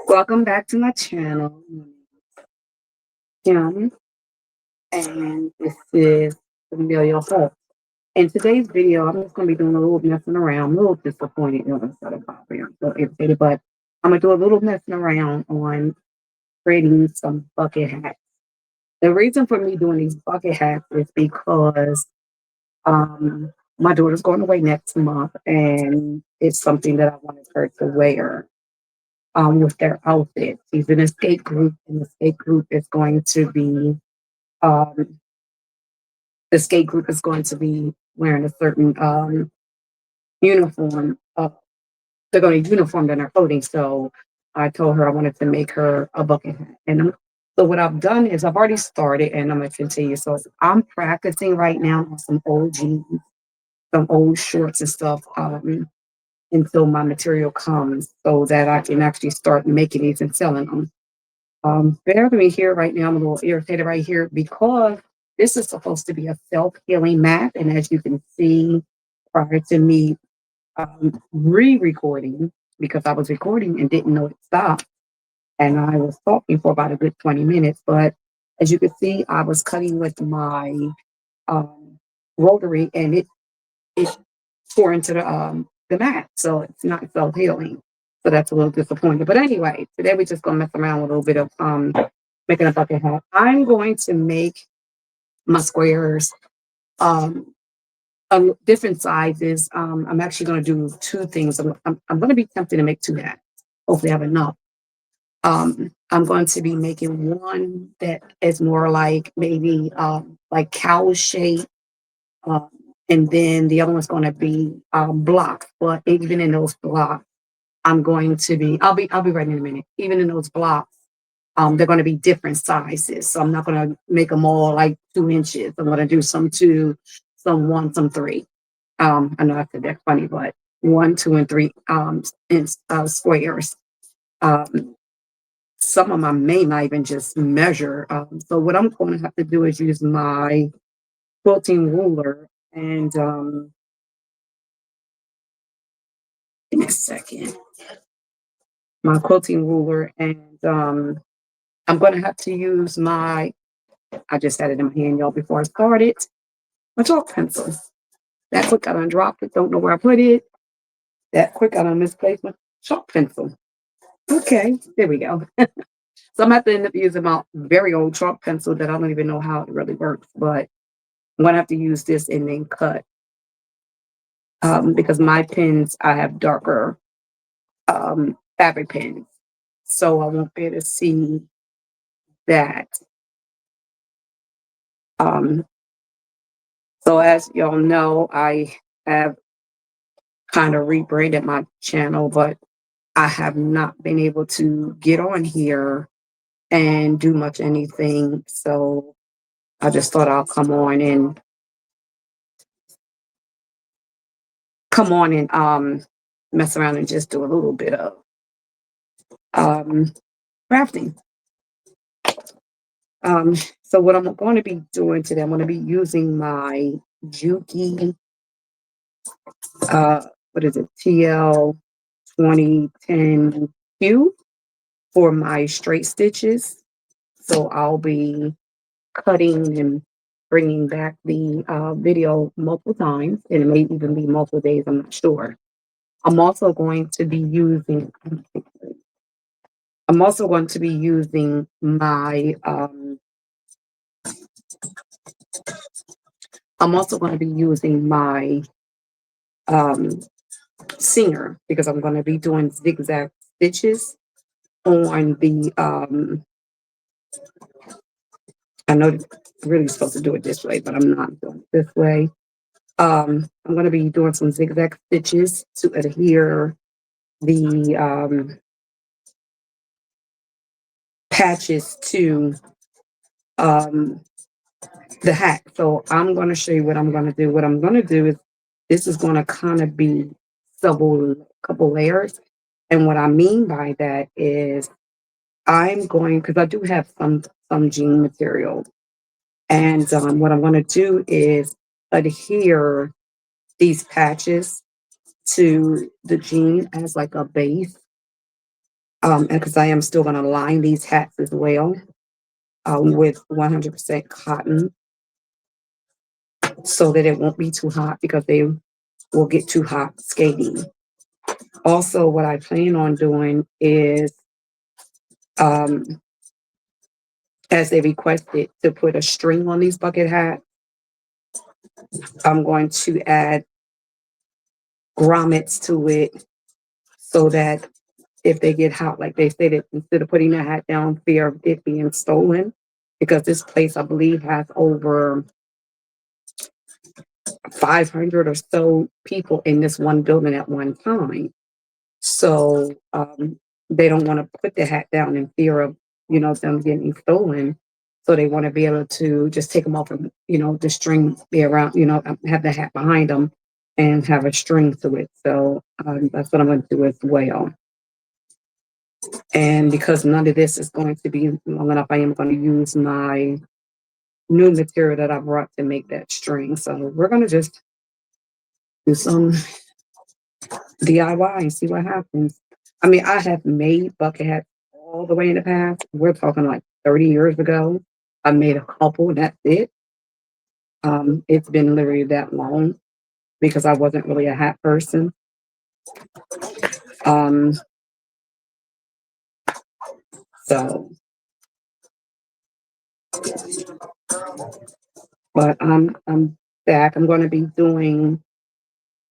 Welcome back to my channel, Kim, and this is Amelia Holt. In today's video, I'm just going to be doing a little messing around, a little disappointed, instead of happy. I'm so irritated, but I'm going to do a little messing around on creating some bucket hats. The reason for me doing these bucket hats is because my daughter's going away next month, and it's something that I wanted her to wear with their outfit. She's in a skate group, and um, the skate group is going to be wearing a certain uniform. They're going to uniform their clothing. So I told her I wanted to make her a bucket hat. So what I've done is I've already started, and I'm going to continue. So I'm practicing right now on some old jeans, some old shorts and stuff. Until my material comes so that I can actually start making these and selling them. Bear with me here right now. I'm a little irritated right here because this is supposed to be a self-healing mat. And as you can see, prior to me re-recording, because I was recording and didn't know it stopped, and I was talking for about a good 20 minutes. But as you can see, I was cutting with my rotary, and it tore into the mat. So it's not self-healing. So that's a little disappointing. But anyway, today we're just gonna mess around with a little bit of making a bucket hat. I'm going to make my squares different sizes. I'm actually gonna do two things. I'm gonna be tempted to make two hats. Hopefully I have enough. I'm going to be making one that is more like maybe like cow shape. Um, and then the other one's going to be blocks. But even in those blocks, I'll be ready in a minute. Even in those blocks, they're going to be different sizes. So I'm not going to make them all like 2 inches. I'm going to do some 2, some 1, some 3. I know I said that's funny, but 1, 2, and 3 squares. Um, some of them I may not even just measure. So what I'm going to have to do is use my quilting ruler and give me a second. My quilting ruler, and I'm going to have to use I just had it in my hand, y'all, before I started, my chalk pencil. That quick I done dropped it, don't know where I put it. That quick I done misplaced my chalk pencil. Okay, there we go. So I'm going to have to end up using my very old chalk pencil that I don't even know how it really works, but I'm going to have to use this and then cut. Because my pens, I have darker fabric pens, so I won't be able to see that. Um, so as y'all know, I have kind of rebranded my channel, but I have not been able to get on here and do much anything. So I just thought I'll come on and mess around and just do a little bit of crafting. So what I'm going to be doing today, I'm going to be using my Juki, what is it, TL 2010Q for my straight stitches. So I'll be cutting and bringing back the video multiple times, and it may even be multiple days, I'm not sure. I'm also going to be using my um, Singer, because I'm going to be doing zigzag stitches on the I know it's really supposed to do it this way, but I'm not doing it this way. I'm going to be doing some zigzag stitches to adhere the patches to um, the hat. So I'm going to show you what I'm going to do. What I'm going to do is this is going to kind of be couple layers. And what I mean by that is I'm going, because I do have some jean material, and what I'm going to do is adhere these patches to the jean as like a base. And because I am still going to line these hats as well, with 100% cotton so that it won't be too hot because they will get too hot skating. Also, what I plan on doing is, um, as they requested, to put a string on these bucket hats. I'm going to add grommets to it so that if they get hot, like they stated, instead of putting the hat down, fear of it being stolen, because this place, I believe, has over 500 or so people in this one building at one time. So they don't want to put the hat down in fear of, them getting stolen. So they want to be able to just take them off and, the string be around, have the hat behind them and have a string to it. So that's what I'm going to do as well. And because none of this is going to be long enough, I am going to use my new material that I brought to make that string. So we're going to just do some DIY and see what happens. I mean, I have made bucket hats all the way in the past. We're talking like 30 years ago. I made a couple, and that's it. It's been literally that long because I wasn't really a hat person. Um, so, but I'm back. I'm going to be doing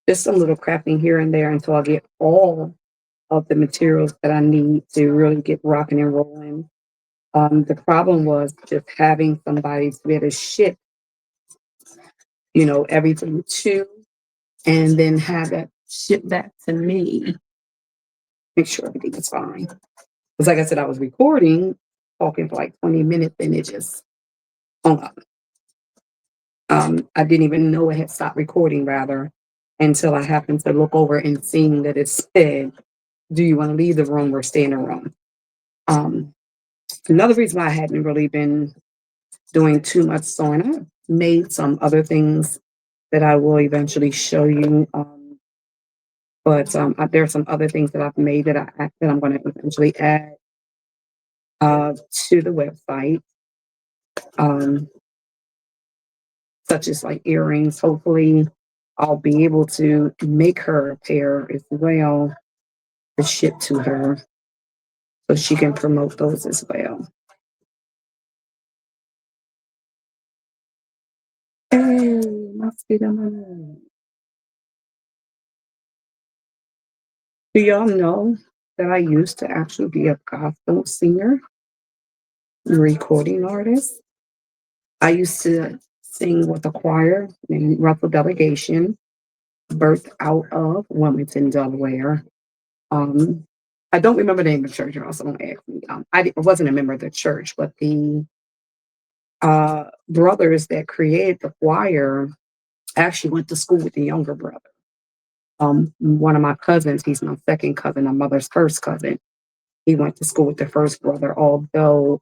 just a little crafting here and there until I get all of the materials that I need to really get rocking and rolling. The problem was just having somebody to be able to ship, everything to, and then have that shipped back to me. Make sure everything is fine. Because, like I said, I was recording, talking for like 20 minutes, and it just hung up. I didn't even know it had stopped recording, rather, until I happened to look over and seeing that it said, "Do you want to leave the room or stay in the room?" Um, Another reason why I hadn't really been doing too much sewing, I made some other things that I will eventually show you. But there are some other things that I've made that I'm going to eventually add to the website, um, such as like earrings. Hopefully, I'll be able to make her a pair as well to ship to her, so she can promote those as well. Hey, must be the money. Do y'all know that I used to actually be a gospel singer, recording artist? I used to sing with a choir named Russell Delegation, birthed out of Wilmington, Delaware. Um, I don't remember the name of the church, or else don't ask me. I wasn't a member of the church, but the brothers that created the choir actually went to school with the younger brother. One of my cousins, he's my second cousin, my mother's first cousin. He went to school with the first brother, although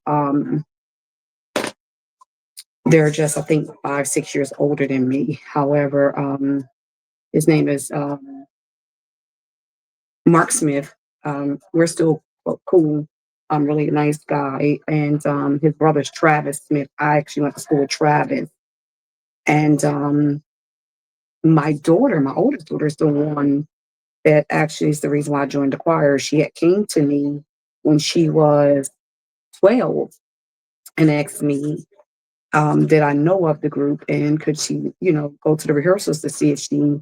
they're just, I think, 5, 6 years older than me. However, his name is Mark Smith. We're still cool. Really nice guy. And his brother's Travis Smith. I actually went to school with Travis. And my daughter, my oldest daughter, is the one that actually is the reason why I joined the choir. She had came to me when she was 12 and asked me, did I know of the group and could she, go to the rehearsals to see if she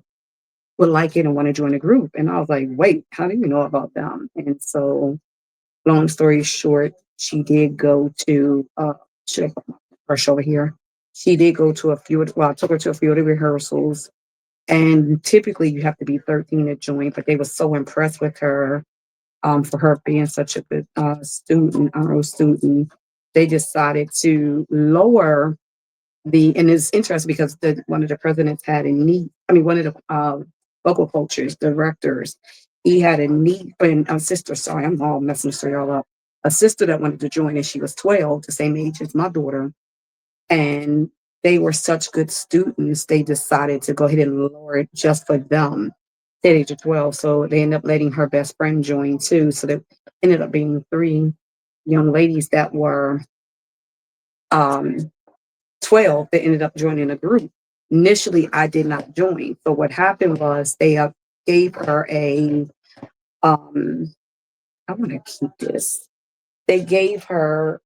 would like it and want to join the group. And I was like, wait, how do you know about them? And so, long story short, she did go to, should I put my brush over here? She did go to a few, well, I took her to a few of the rehearsals. And typically you have to be 13 to join, but they were so impressed with her, for her being such a good student, honor student. They decided to lower and it's interesting because one of the presidents had a niece. I mean, one of the local cultures directors, he had a niece and a sister. Sorry, I'm all messing this all up. A sister that wanted to join, and she was 12, the same age as my daughter. And they were such good students, they decided to go ahead and lower it just for them. at age of 12. So they ended up letting her best friend join too. So there ended up being three young ladies that were um, 12 that ended up joining the group. Initially, I did not join. So what happened was they gave her um, I want to keep this. They gave her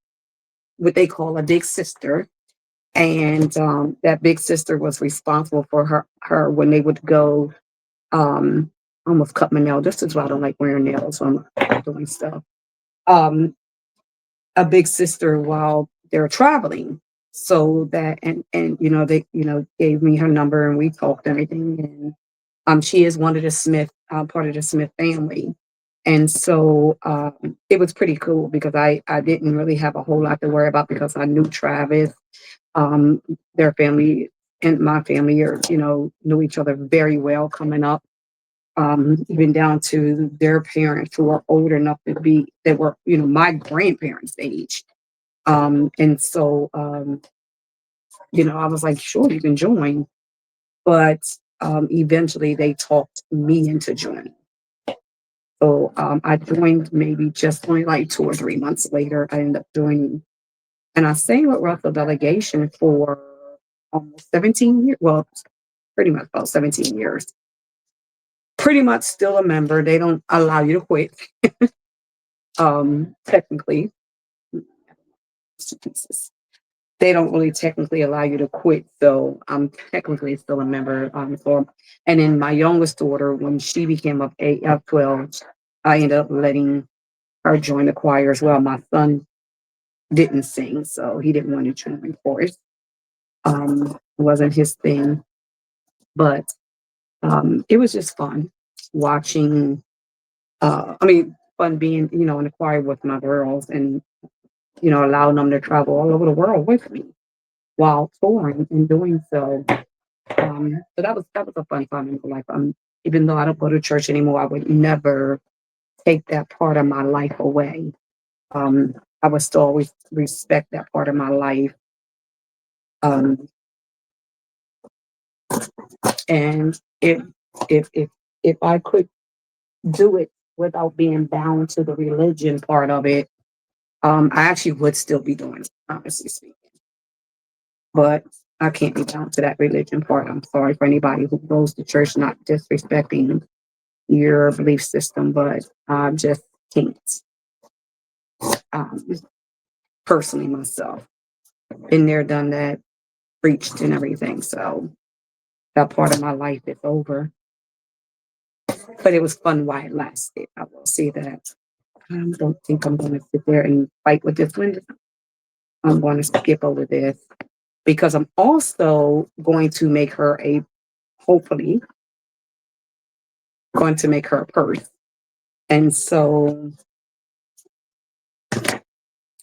what they call a big sister, and that big sister was responsible for her when they would go. I almost cut my nail. This is why I don't like wearing nails. So I'm doing stuff. Um, a big sister while they're traveling. So that and they gave me her number and we talked and everything. And she is one of the Smith part of the Smith family. And so it was pretty cool because I didn't really have a whole lot to worry about because I knew Travis, um, their family and my family are, knew each other very well coming up, even down to their parents who are old enough that were, my grandparents' age. And so, I was like, sure, you can join. But eventually they talked me into joining. So I joined maybe just only like 2 or 3 months later. I ended up joining. And I sang with Russell Delegation for almost 17 years. Well, pretty much about 17 years. Pretty much still a member. They don't allow you to quit, technically. They don't really technically allow you to quit. So I'm technically still a member. And then my youngest daughter, when she became of 12, I ended up letting her join the choir as well. My son didn't sing, so he didn't want to join chorus. It wasn't his thing, but it was just fun watching. Fun being, in the choir with my girls and, allowing them to travel all over the world with me while touring and doing so. So that was a fun time in my life. Even though I don't go to church anymore, I would never take that part of my life away. I would still always respect that part of my life. Um, and if I could do it without being bound to the religion part of it, I actually would still be doing it, honestly speaking. But I can't be bound to that religion part. I'm sorry for anybody who goes to church, not disrespecting your belief system, but I just can't. Um, Personally, myself, been there, done that, preached and everything. So that part of my life is over. But it was fun while it lasted. I will say that. I don't think I'm going to sit there and fight with this one. I'm going to skip over this because I'm also going to make her hopefully, going to make her a purse. And so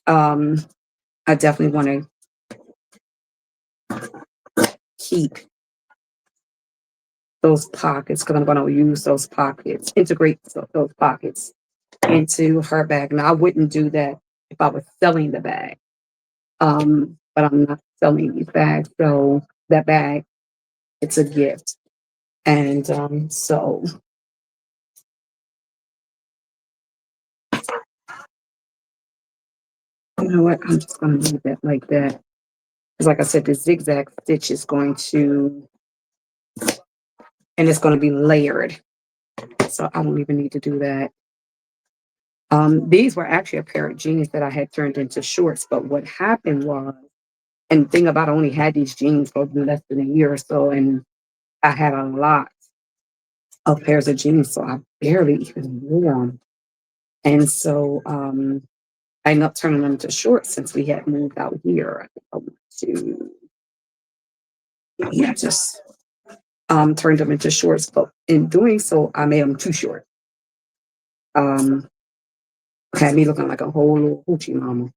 um, I definitely want to keep those pockets because I'm going to use those pockets, integrate those pockets into her bag. Now, I wouldn't do that if I was selling the bag, but I'm not selling these bags. So that bag, it's a gift. And so, you know what? I'm just going to leave that like that. Because, like I said, the zigzag stitch is going to, and it's going to be layered. So I don't even need to do that. These were actually a pair of jeans that I had turned into shorts. But what happened was, and the thing about I only had these jeans for less than a year or so, and I had a lot of pairs of jeans, so I barely even wore them. And so I ended up turning them into shorts since we had moved out here. I think I went to, yeah, just turned them into shorts. But in doing so, I made them too short. Um, Had me looking like a whole little hoochie mama.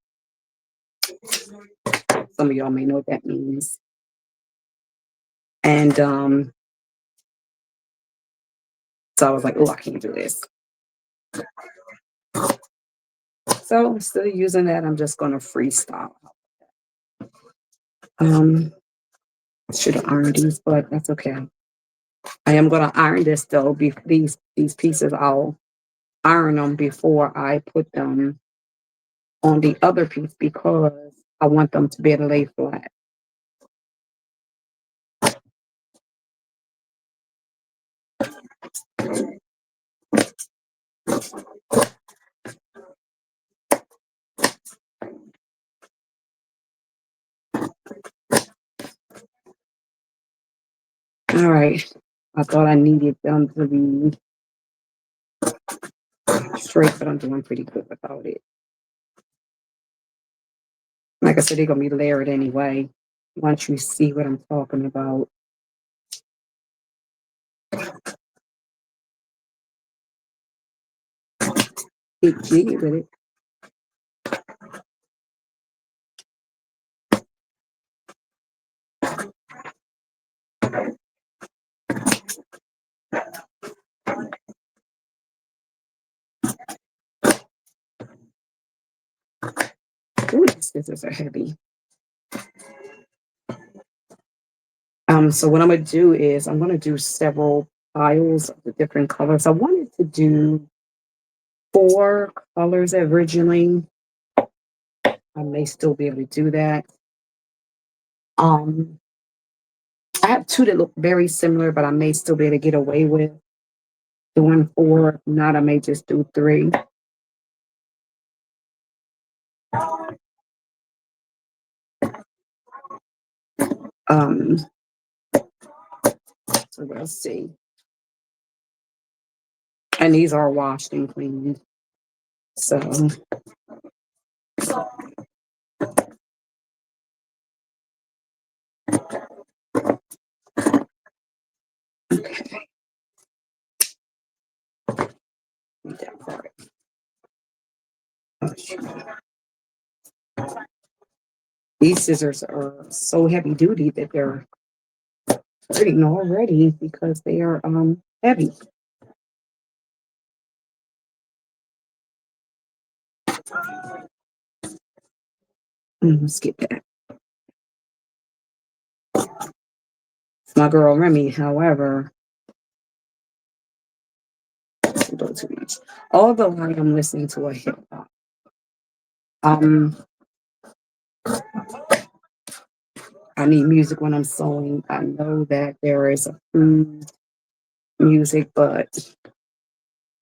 Some of y'all may know what that means. And so I was like, oh, I can't do this. So I'm still using that. I'm just going to freestyle. Um, should have ironed these, but that's okay. I am gonna iron this though. These pieces, I'll iron them before I put them on the other piece because I want them to be able to lay flat. All right. I thought I needed them to be straight, but I'm doing pretty good without it. Like I said, they're gonna be layered anyway. Once you see what I'm talking about. Get jiggy with it. Ooh, these scissors are heavy. So what I'm gonna do is I'm gonna do several piles of the different colors. I wanted to do 4 colors originally. I may still be able to do that. Um, I have 2 that look very similar, but I may still be able to get away with doing 4. If not, I may just do 3. Um, so let's see. And these are washed and cleaned. So okay, that part. Oh, these scissors are so heavy duty that they're hurting already because they are heavy. Skip that. My girl Remy, however, don't too much. Although I am listening to a hip hop, um, I need music when I'm sewing. I know that there is a food music, but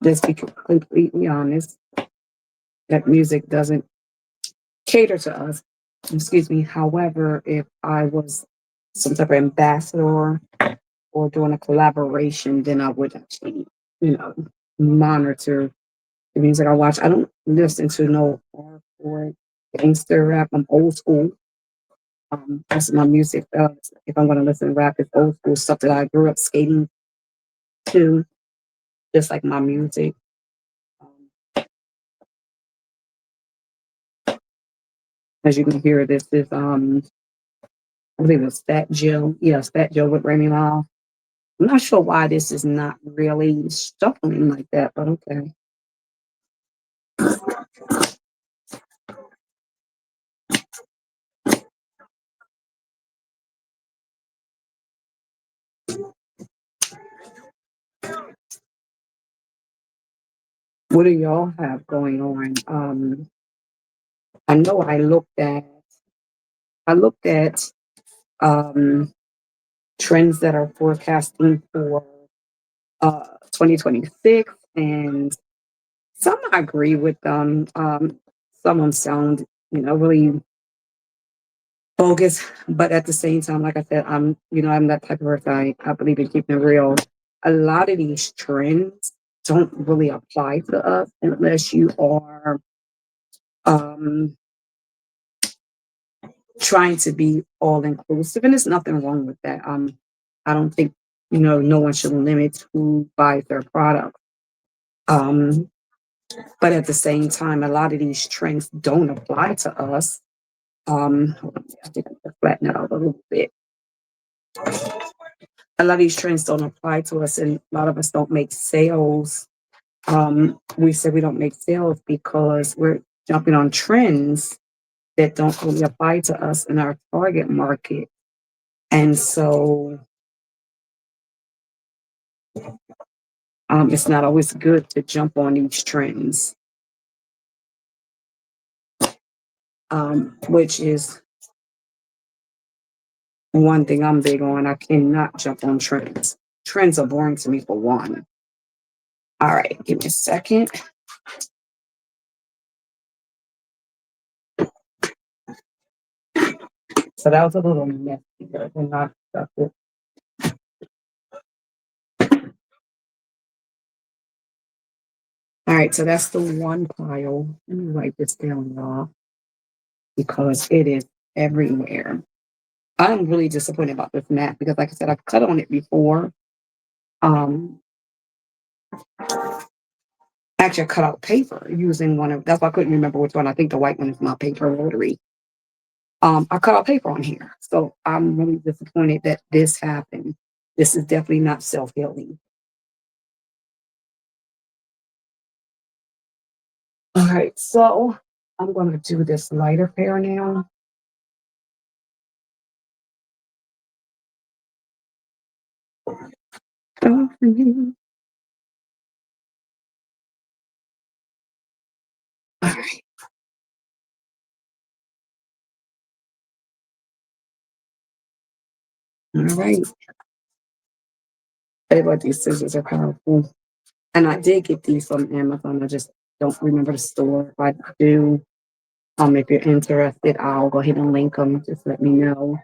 let's be completely honest, that music doesn't cater to us. Excuse me. However, if I was some type of ambassador or doing a collaboration, then I would actually, you know, monitor the music I watch. I don't listen to no hardcore gangster rap. I'm old school. That's my music. If I'm going to listen to rap, it's old school stuff that I grew up skating to, just like my music. Um, as you can hear, this is I believe it's Fat Joe. Yes, Fat Joe with Remy Ma. I'm not sure why this is not really shuffling like that, but okay. What do y'all have going on? I know I looked at um trends that are forecasting for 2026, and some I agree with them. Some of them sound, really bogus, but at the same time, like I said, I'm that type of person. I believe in keeping it real. A lot of these trends don't really apply to us unless you are um, trying to be all inclusive, and there's nothing wrong with that. I don't think no one should limit who buys their product. Um, but at the same time, a lot of these trends don't apply to us. Hold on, I think I can flatten it out a little bit. A lot of these trends don't apply to us, and a lot of us don't make sales. We say we don't make sales because we're jumping on trends that don't really apply to us in our target market. And so It's not always good to jump on these trends, which is one thing I'm big on. I cannot jump on trends. Trends are boring to me for one. All right, give me a second. So that was a little messy, but we're not stuck with. All right, so that's the one pile. Let me write this down, y'all, because it is everywhere. I'm really disappointed about this mat because, like I said, I've cut on it before. Um, Actually, I cut out paper using one of. That's why I couldn't remember which one. I think the white one is my paper rotary. I cut out paper on here, so I'm really disappointed that this happened. This is definitely not self healing. All right, so I'm going to do this lighter pair now. All right, all right. But these scissors are powerful. And I did get these from Amazon. I just don't remember the store. If I do, if you're interested, I'll go ahead and link them. Just let me know.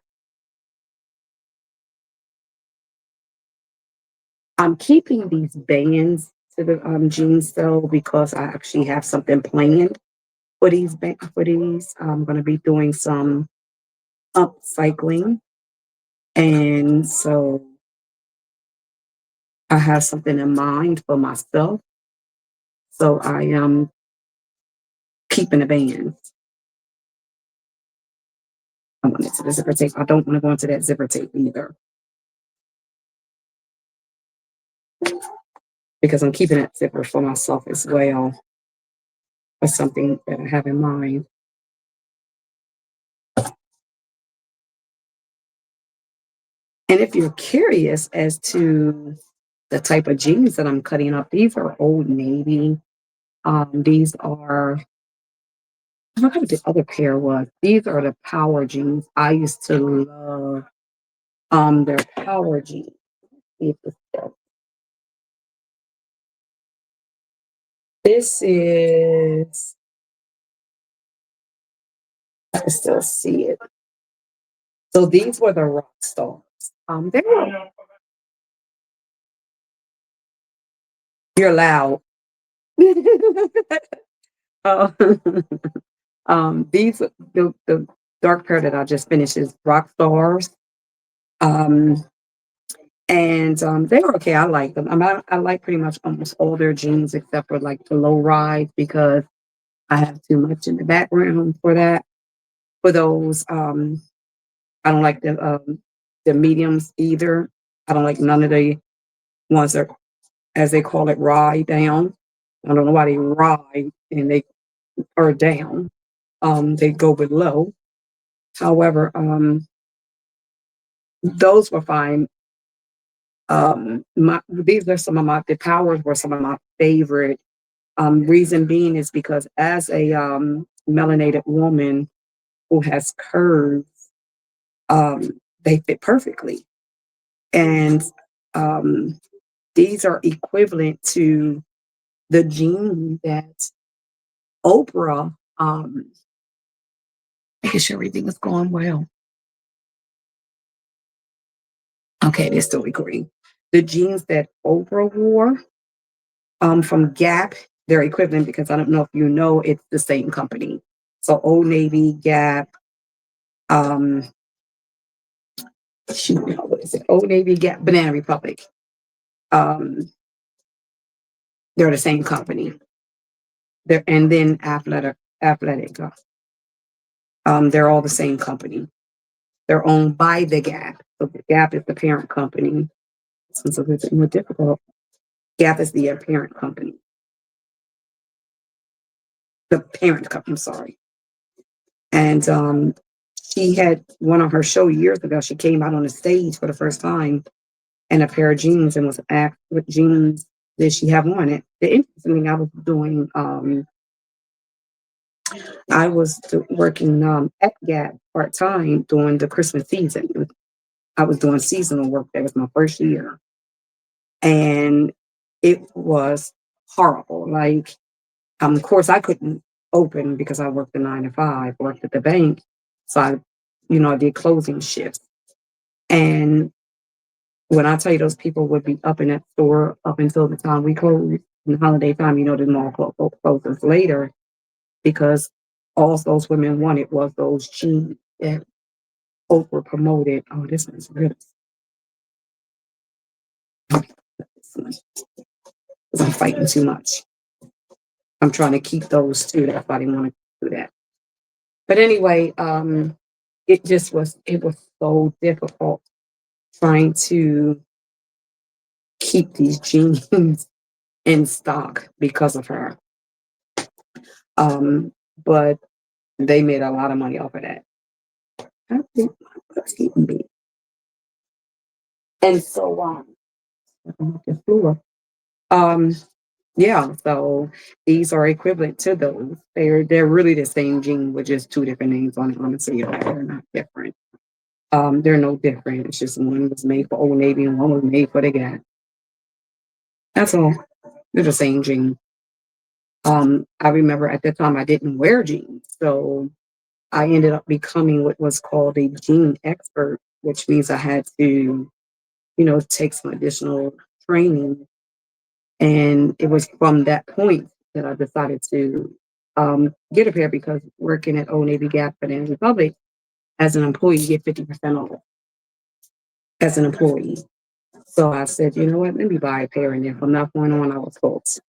I'm keeping these bands to the jeans though because I actually have something planned for these. I'm going to be doing some upcycling, and so I have something in mind for myself. So I am keeping the bands. I want it to the zipper tape. I don't want to go into that zipper tape either because I'm keeping that zipper for myself as well for something that I have in mind. And if you're curious as to the type of jeans that I'm cutting up, these are Old Navy. These are, I forgot what the other pair was. These are the power jeans. I used to love their power jeans. This is, I can still see it. So these were the rock stars. They were, you're loud. uh, these the dark pair that I just finished is rock stars. Um, and they were okay. I like them. I like pretty much almost all their jeans except for like the low rise because I have too much in the background for that. For those, I don't like the mediums either. I don't like none of the ones that, as they call it, ride down. I don't know why they ride and they are down. They go below. However, those were fine. These are some of my the powers were some of my favorite. Reason being is because as a melanated woman who has curves, they fit perfectly, and um, these are equivalent to the gene that Oprah. Making sure everything is going well. Okay, they're still recording. The jeans that Oprah wore from Gap, they're equivalent because I don't know if you know, it's the same company. So Old Navy, Gap, um, what is it? Old Navy, Gap, Banana Republic. Um, they're the same company. And then Athletic. They're all the same company. They're owned by the Gap. So the Gap is the parent company. Since it's more difficult, Gap is the parent company. The parent company. I'm sorry. And she had one on her show years ago. She came out on the stage for the first time in a pair of jeans and was asked what jeans did she have on it? The interesting thing, I was working at Gap part time during the Christmas season. I was doing seasonal work. That was my first year, and it was horrible. Like, of course, I couldn't open because I worked a 9 to 5, worked at the bank, so I did closing shifts. And when I tell you those people would be up in that store up until the time we closed, in the holiday time, the mall closes later because all those women wanted was those jeans that Oprah promoted. Oh, this one's really, because I'm fighting too much. I'm trying to keep those too. That's why I didn't want to do that. But anyway, it was so difficult trying to keep these jeans in stock because of her. But they made a lot of money off of that. I think my butt's getting big. And so the floor. Um yeah, so these are equivalent to those. They're really the same jean with just two different names on it. Honestly, they're not different. They're no different. It's just one was made for Old Navy and one was made for the Gap. That's all. They're the same jean. I remember at that time I didn't wear jeans, so I ended up becoming what was called a jean expert, which means I had to, take some additional training. And it was from that point that I decided to get a pair because working at Old Navy Gap and Republic as an employee, you get 50% off as an employee. So I said, you know what, let me buy a pair. And then from that point on, I was hooked.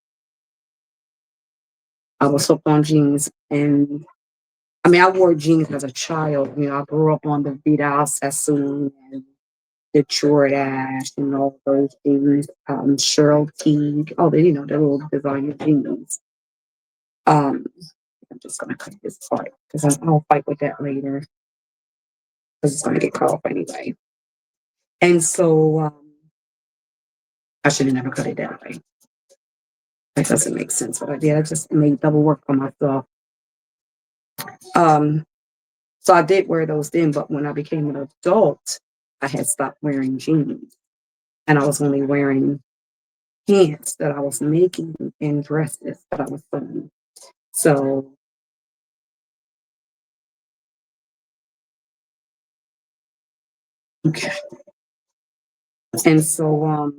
I was hooked on jeans. And I mean, I wore jeans as a child. I grew up on the Vidal Sassoon and the Jordache and all those jeans, Cheryl Teague, the little designer jeans. Um, I'm just gonna cut this part because I'll fight with that later because it's gonna get cut off anyway. And so I should have never cut it that way. That doesn't make sense what I did. I just made double work for myself. Um, so I did wear those then, but when I became an adult, I had stopped wearing jeans and I was only wearing pants that I was making and dresses that I was sewing. So okay. And so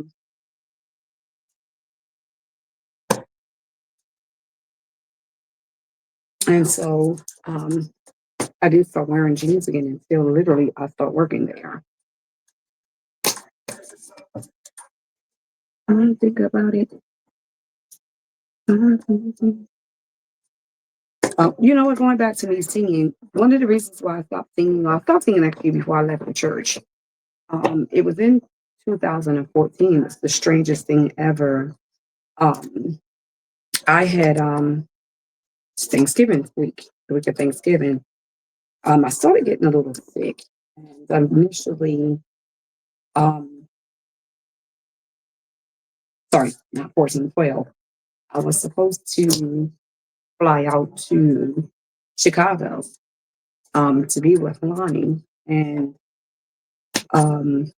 and so I did start wearing jeans again and still literally I start working there. I don't think about it. You know what? Going back to me singing, one of the reasons why I stopped singing actually before I left the church. It was in 2014. It's the strangest thing ever. Um, I had Thanksgiving week, the week of Thanksgiving. I started getting a little sick, and initially, um, sorry, not 14, 12. I was supposed to fly out to Chicago to be with Lonnie. And um,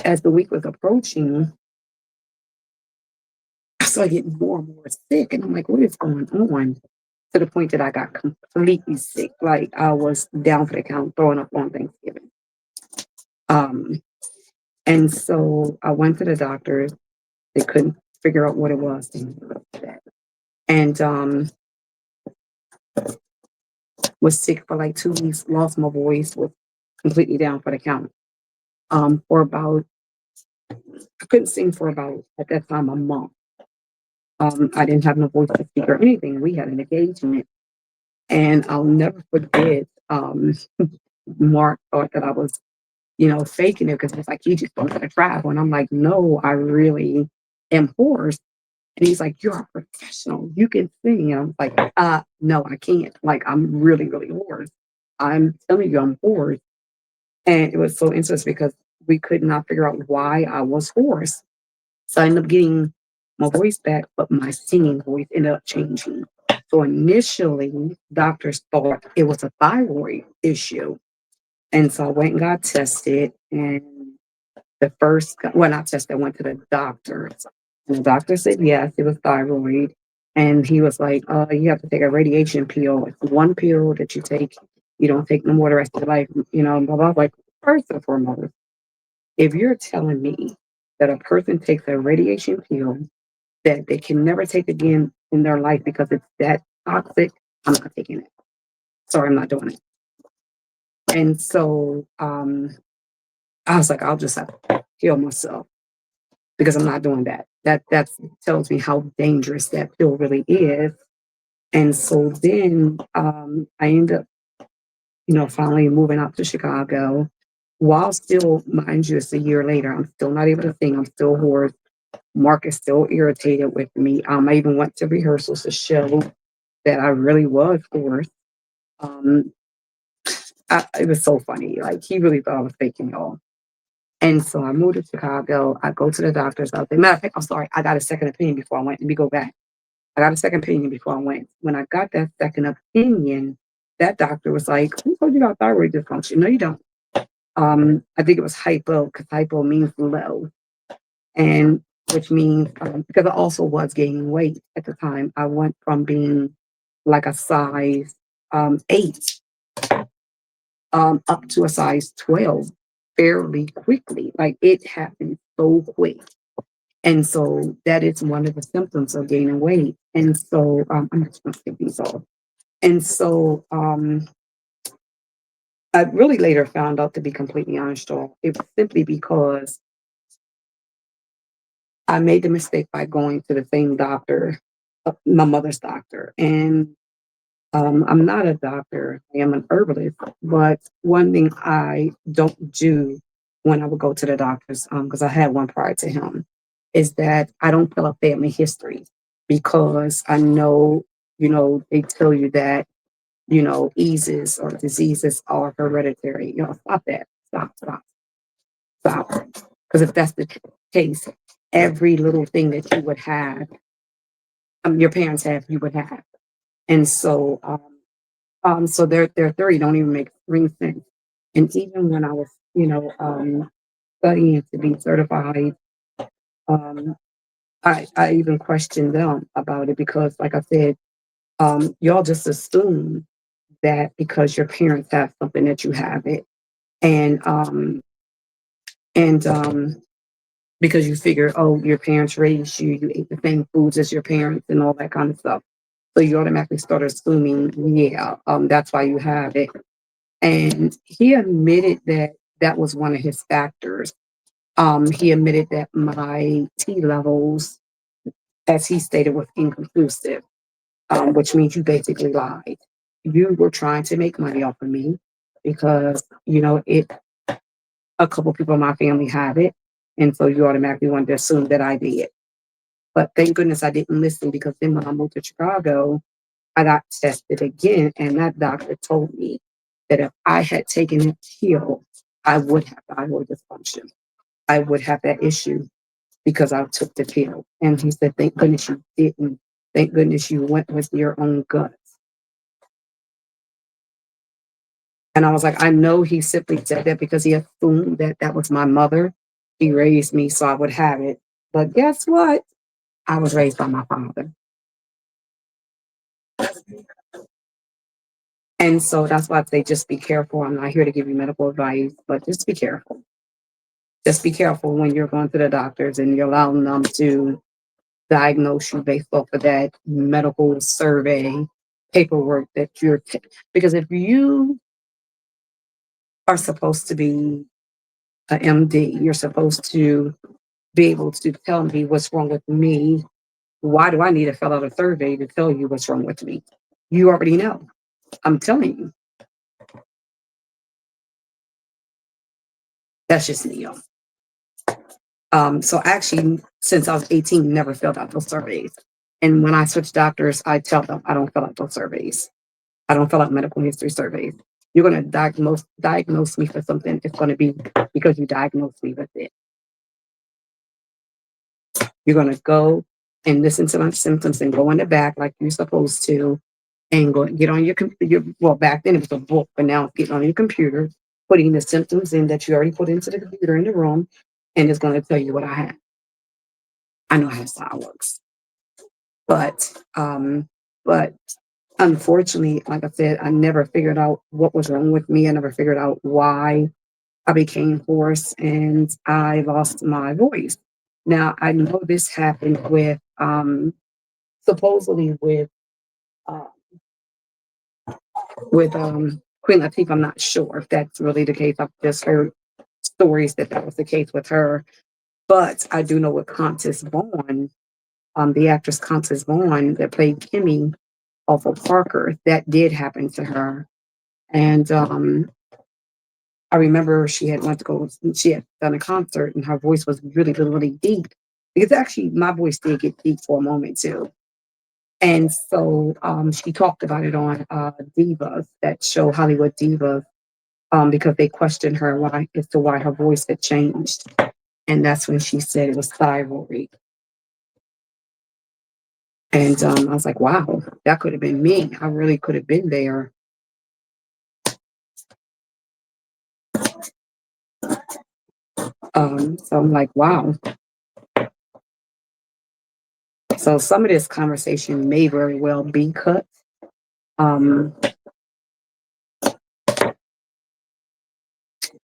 as the week was approaching, I started getting more and more sick. And I'm like, what is going on? To the point that I got completely sick. Like I was down for the count, throwing up on Thanksgiving. Um, and so I went to the doctor. They couldn't figure out what it was. And was sick for like 2 weeks, lost my voice, was completely down for the count. For about, I couldn't sing for about, at that time, a month. I didn't have no voice to speak or anything. We had an engagement. And I'll never forget, Mark thought that I was, faking it because it's like, you just don't to travel. And I'm like, no, I really am hoarse. And he's like, you're a professional. You can sing. And I'm like, no, I can't. Like, I'm really, really hoarse. I'm telling you, I'm hoarse. And it was so interesting because we could not figure out why I was hoarse. So I ended up getting my voice back, but my singing voice ended up changing. So initially, doctors thought it was a thyroid issue. And so I went and got tested. And the first, well, not tested, I went to the doctor. And the doctor said, yes, it was thyroid. And he was like, you have to take a radiation pill. It's one pill that you take. You don't take no more the rest of your life. Blah, blah. Like, first and foremost, if you're telling me that a person takes a radiation pill that they can never take again in their life because it's that toxic, I'm not taking it. Sorry, I'm not doing it. And so I was like, I'll just have to kill myself because I'm not doing that. That tells me how dangerous that pill really is. And so then I end up, finally moving out to Chicago. While still, mind you, it's a year later, I'm still not able to sing. I'm still hoarse. Mark is still irritated with me. I even went to rehearsals to show that I really was hoarse. Um, it was so funny. Like he really thought I was faking y'all. And so I moved to Chicago. I go to the doctor's office. Matter of fact, I'm sorry. I got a second opinion before I went. Let me go back. I got a second opinion before I went. When I got that second opinion, that doctor was like, "Who told you about thyroid dysfunction?" No, you don't. I think it was hypo because hypo means low, and which means because I also was gaining weight at the time. I went from being like a size 8 up to a size 12 fairly quickly. Like it happened so quick. And so that is one of the symptoms of gaining weight. And so I'm just going to take these off. And so I really later found out, to be completely honest, y'all, it was simply because I made the mistake by going to the same doctor, my mother's doctor. And I'm not a doctor, I am an herbalist. But one thing I don't do when I would go to the doctors, because I had one prior to him, is that I don't fill out family history because I know, they tell you that, eases or diseases are hereditary. Stop that. Stop, stop. Because if that's the case, every little thing that you would have, your parents have, you would have. And so, so their theory don't even make ring sense. And even when I was, studying to be certified, um, I even questioned them about it because, like I said, y'all just assume that because your parents have something that you have it, and because you figure, oh, your parents raised you, you ate the same foods as your parents, and all that kind of stuff. So you automatically start assuming, yeah, that's why you have it. And he admitted that that was one of his factors. He admitted that my T levels, as he stated, was inconclusive, which means you basically lied. You were trying to make money off of me because, a couple people in my family have it. And so you automatically wanted to assume that I did. But thank goodness I didn't listen because then when I moved to Chicago, I got tested again. And that doctor told me that if I had taken a pill, I would have thyroid dysfunction. I would have that issue because I took the pill. And he said, thank goodness you didn't. Thank goodness you went with your own gut. And I was like, I know he simply said that because he assumed that that was my mother. He raised me so I would have it. But guess what? I was raised by my father. And so that's why I say just be careful. I'm not here to give you medical advice, but just be careful. Just be careful when you're going to the doctors and you're allowing them to diagnose you based off of that medical survey paperwork that because if you are supposed to be an MD, you're supposed to be able to tell me what's wrong with me. Why do I need to fill out a survey to tell you what's wrong with me? You already know. I'm telling you. That's just me, y'all. So actually, since I was 18, never filled out those surveys. And when I switch doctors, I tell them I don't fill out those surveys. I don't fill out medical history surveys. You're going to diagnose me for something. It's going to be because you diagnosed me with it. You're gonna go and listen to my symptoms and go in the back like you're supposed to, and go get on your computer. Well, back then it was a book, but now getting on your computer, putting the symptoms in that you already put into the computer in the room, and it's going to tell you what I have. I know how style works, but but unfortunately, like I said, I never figured out what was wrong with me. I never figured out why I became hoarse and I lost my voice. Now I know this happened with supposedly uh, with Queen Latifah. I'm not sure if that's really the case. I've just heard stories that that was the case with her, but I do know with Countess Vaughn, the actress Countess Vaughn that played Kimmy off of Parker, that did happen to her. And I remember she had went to go, she had done a concert and her voice was really, really, really deep. Because actually my voice did get deep for a moment too. And so she talked about it on Divas, that show Hollywood Divas, because they questioned her why as to why her voice had changed. And that's when she said it was thyroid. And I was like, wow, that could have been me. I really could have been there. So I'm like, wow. So some of this conversation may very well be cut. Um,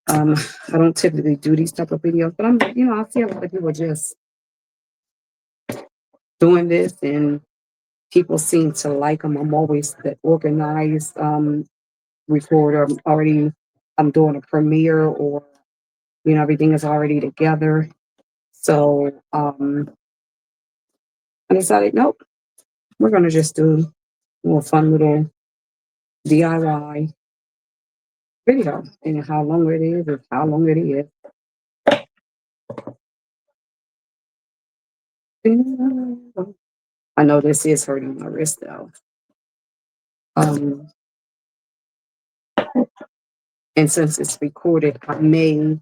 um, I don't typically do these type of videos, but I see a lot of people just doing this, and people seem to like them. I'm always the organized recorder. I'm doing a premiere, or everything is already together. So I decided, nope, we're gonna just do a little fun little DIY video, and how long it is how long it is. I know this is hurting my wrist though. Um, and since it's recorded, I may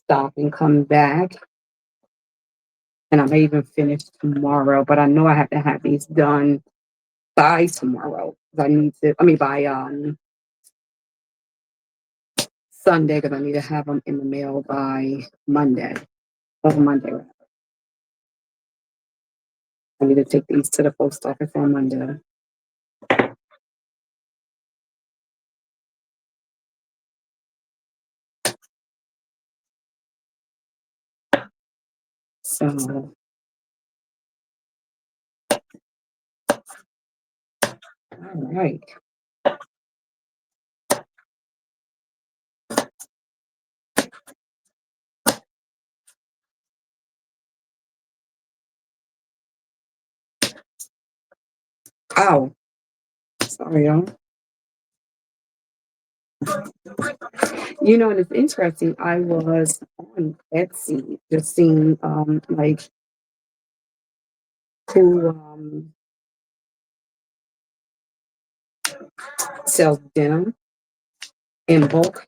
stop and come back, and I may even finish tomorrow. But I know I have to have these done by tomorrow. I need to. I mean, by Sunday, because I need to have them in the mail by Monday. Or Monday, rather. I need to take these to the post office on Monday. So, all right. Ow. Sorry, y'all. And it's interesting. I was on Etsy just seeing like who sells denim in bulk.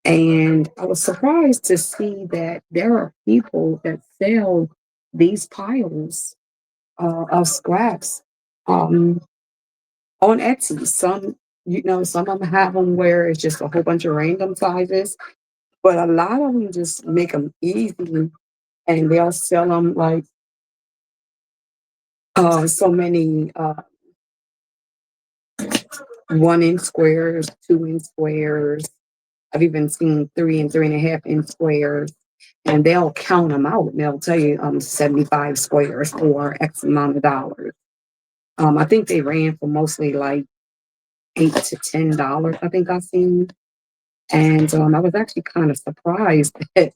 And I was surprised to see that there are people that sell these piles of scraps um, on Etsy. Some of them have them where it's just a whole bunch of random sizes, but a lot of them just make them easy, and they'll sell them like so many 1 inch squares, 2 inch squares. I've even seen 3 and 3.5 inch squares, and they'll count them out. And they'll tell you 75 squares for X amount of dollars. I think they ran for mostly like $8 to $10. I think I've seen, and I was actually kind of surprised that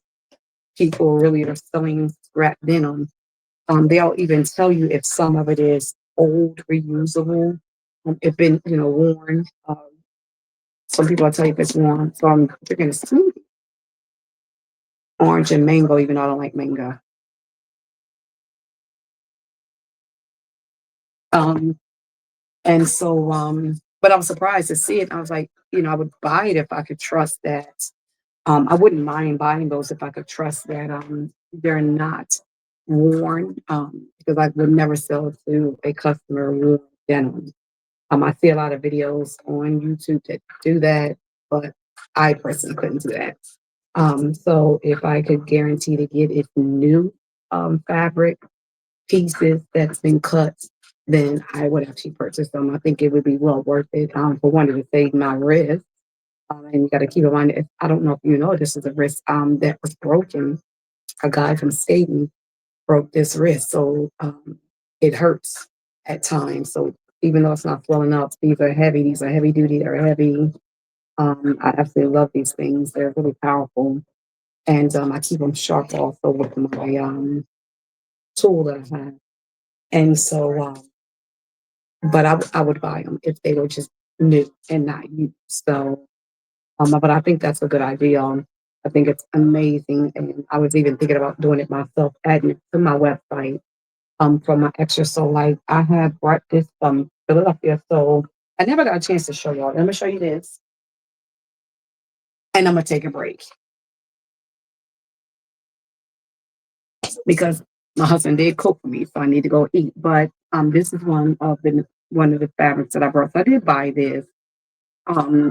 people really are selling scrap denim. They'll even tell you if some of it is old, reusable, if been worn. Some people will tell you if it's worn. So I'm drinking a smoothie, orange and mango, even though I don't like mango. Um, and so, but I was surprised to see it. I was like, I would buy it if I could trust that. I wouldn't mind buying those if I could trust that they're not. worn, because I would never sell to a customer worn denim. I see a lot of videos on YouTube that do that, but I personally couldn't do that. So if I could guarantee to get it new fabric pieces that's been cut, then I would actually purchase them. I think it would be well worth it. For one, to save my wrist. And you got to keep in mind, if, I don't know if you know, this is a wrist that was broken. A guy from Skating broke this wrist, so it hurts at times. So even though it's not swelling up, these are heavy. These are heavy duty. They're heavy. I absolutely love these things. They're really powerful, and I keep them sharp also with my tool that I have. And so, but I would buy them if they were just new and not used. So, but I think that's a good idea. I think it's amazing, and I was even thinking about doing it myself, adding it to my website from my extra. So, like, I have brought this from Philadelphia, so I never got a chance to show y'all. Let me show you this, and I'm gonna take a break because my husband did cook for me, so I need to go eat. But this is one of the fabrics that I brought. So I did buy this.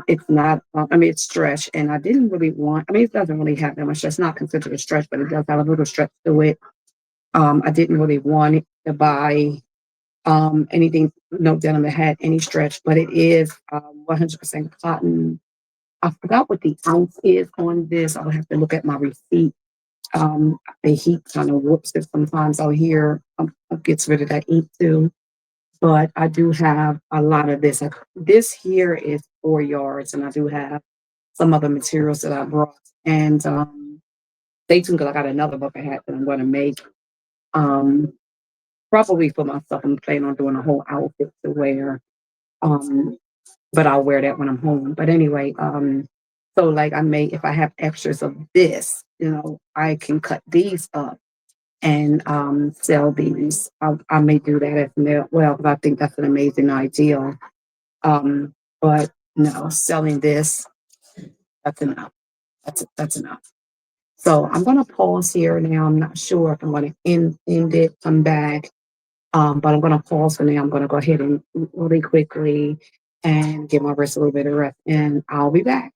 It's not. I mean, it's stretch, and I didn't really want. I mean, it doesn't really have that much. It's not considered a stretch, but it does have a little stretch to it. I didn't really want it to buy anything, no denim that had any stretch, but it is 100% cotton. I forgot what the ounce is on this. I'll have to look at my receipt. The heat kind of whoops it sometimes out here. Gets rid of that ink too. But I do have a lot of this. This here is 4 yards, and I do have some other materials that I brought. And stay tuned because I got another bucket hat that I'm going to make. Um, Probably for myself. I'm planning on doing a whole outfit to wear. Um, but I'll wear that when I'm home. But anyway, so like I may, if I have extras of this, I can cut these up and sell these. I may do that as well, because I think that's an amazing idea. Um, but no, selling this, that's enough. That's enough. So I'm gonna pause here now. I'm not sure if I'm gonna end it, come back. But I'm gonna pause for now. I'm gonna go ahead and really quickly and give my wrist a little bit of rest, and I'll be back.